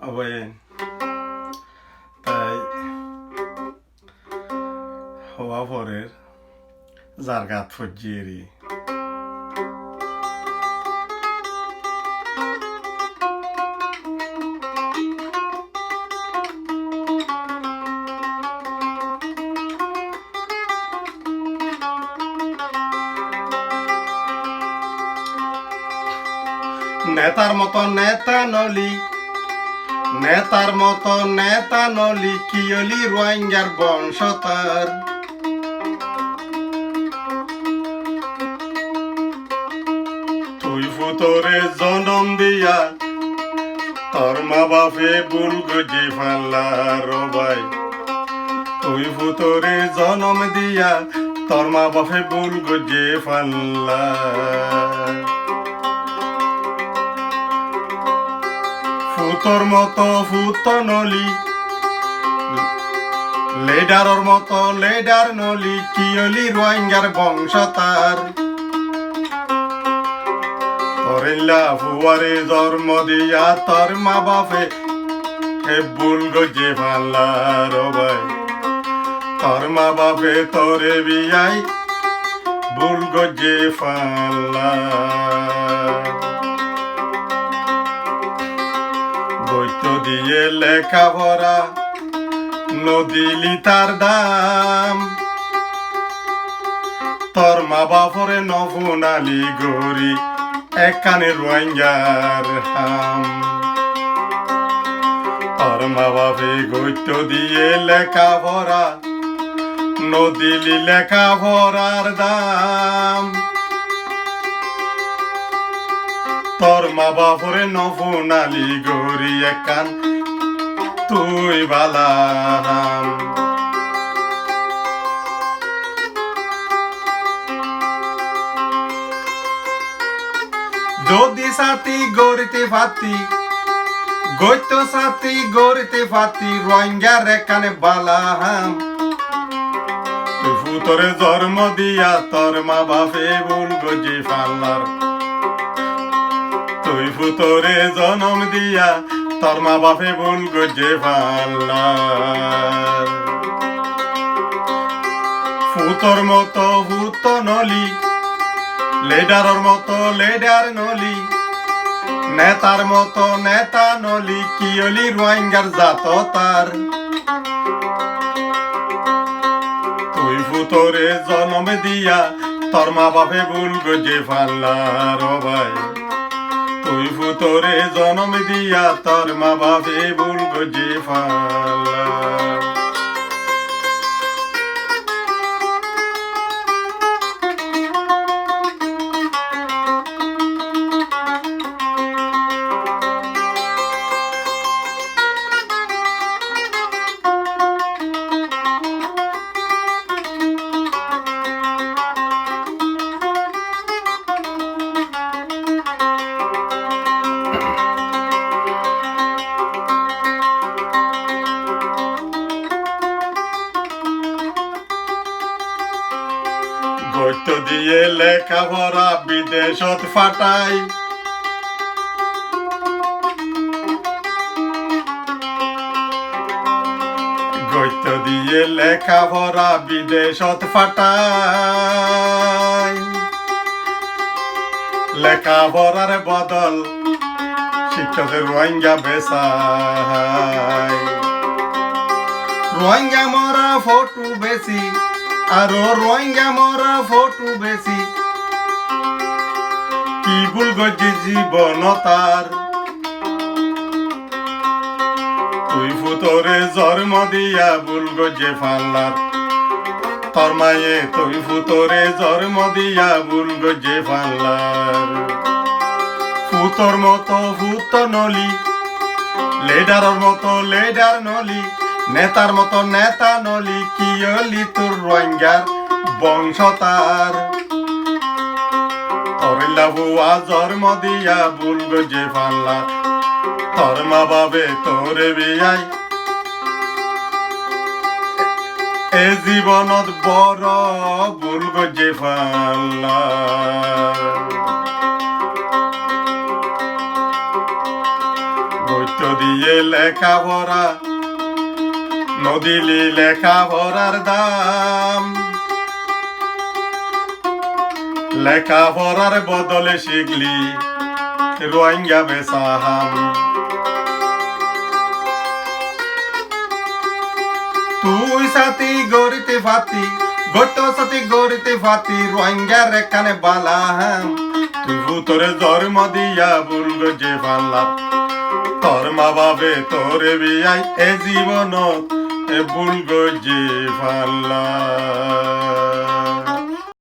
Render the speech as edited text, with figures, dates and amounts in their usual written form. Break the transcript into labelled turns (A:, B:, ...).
A: অবয়েন তাই হওয়া পরের যার গাত ফজিয়েরি নেতার মতো নেতা নলি নেতার মতো নেতা নলি কিয়লি রোহিঙ্গার বংশতার তুই ফুতরে জনম দিয়া তোর মা বাপে ভুল গজি ফাল্লা রবাই তুই ফুতরে জনম দিয়া তোর মা বাপে ভুল গজি ফাল্লা ফুতর মতো ফুত নলি লেডারর মতো লেডার নলি কিয়লি রোহিঙ্গার বংশতার তোরিল্লা ফুয়ারে জন্ম দিয়া তোর মা বাপে হে ভুল গজে ফাল্লা রবাই তোর মা বাপে তোরে বিয়াই ভুল গজে ফাল্লা বৈত দিয়ে লেখা ভরা নদিলি তার দাম তোর মা বাপরে নফুনালি গরি একানে রোহিঙ্গার হাম তোর মা বাপে গৈত দিয়ে লেখা ভরা নদিলি লেখা ভরার দাম তোর মা বাপরে নফুনালি গরি একান তুই বালাম যদি সাথী গড়িতে ফাতি গৈত সাথী গড়িতে ফাতি রোহিঙ্গার একানে বালাহাম তুই ফুতরে জন্ম দিয়া তোর মা বাপে ভুল গজি ফাল্লার তুই ফুতরে জনম দিয়া তোর মা বাপে ভুল গজে ফাল্লার ফুতর মতো ফুত নলি লেডারর মতো লেডার নলি নেতার মতো নেতা নলি কিয়লি রোহিঙ্গার জাত তার তুই ফুতরে জনম দিয়া তোর মা বাপে ভুল গজে ফাল্লার ভাই তুই ফুতরে জনম দিয়া তোর মা বাপে ভুল গজে ফাল্লা গৈত দিয়ে লেখা ভরা বিদেশত ফাটাই গৈত দিয়ে লেখা ভরা বিদেশত ফাটাই লেখা ভরার বদল শিক্ষকের রোহিঙ্গা বেসাই রোহিঙ্গা মরা ফটো বেশি আরো রোহিঙ্গা মরা ফটো বেশি কি ভুল গজি জীবন তার তুই ফুতরে জন্ম দিয়া ভুল গজে ফাল্লার তোর মায়ে তুই ফুতরে জন্ম দিয়া ভুল গজে ফাল্লার ফুতর মতো ফুত নলি লেডারর মতো লেডার নলি নেতার মতো নেতা নলি কিয়লি তোর রোহিঙ্গার বংশতার তোরিল্লা বুয়া জন্ম দিয়া ভুল গজে ফাল্লা তোর মা বাপে তোরে বিয়াই এ জীবনত বড় ভুল গজে ফাল্লা বৈত দিয়ে লেখাপড়া নদিলি লেখাপড়ার দাম লেখাপড়ার বদলে শিখলি রোহিঙ্গা বেসাহাম তুই সাথী গড়িতে ফাতি গত সাথী গড়িতে ফাতি রোহিঙ্গার এখানে বালাহাম তুই ভূতরে জন্ম দিয়া ভুল যে ফাল্লা তোর মা বাবে তোরে বিয়াই এ জীবনত এ ভুল যে ফাল্লা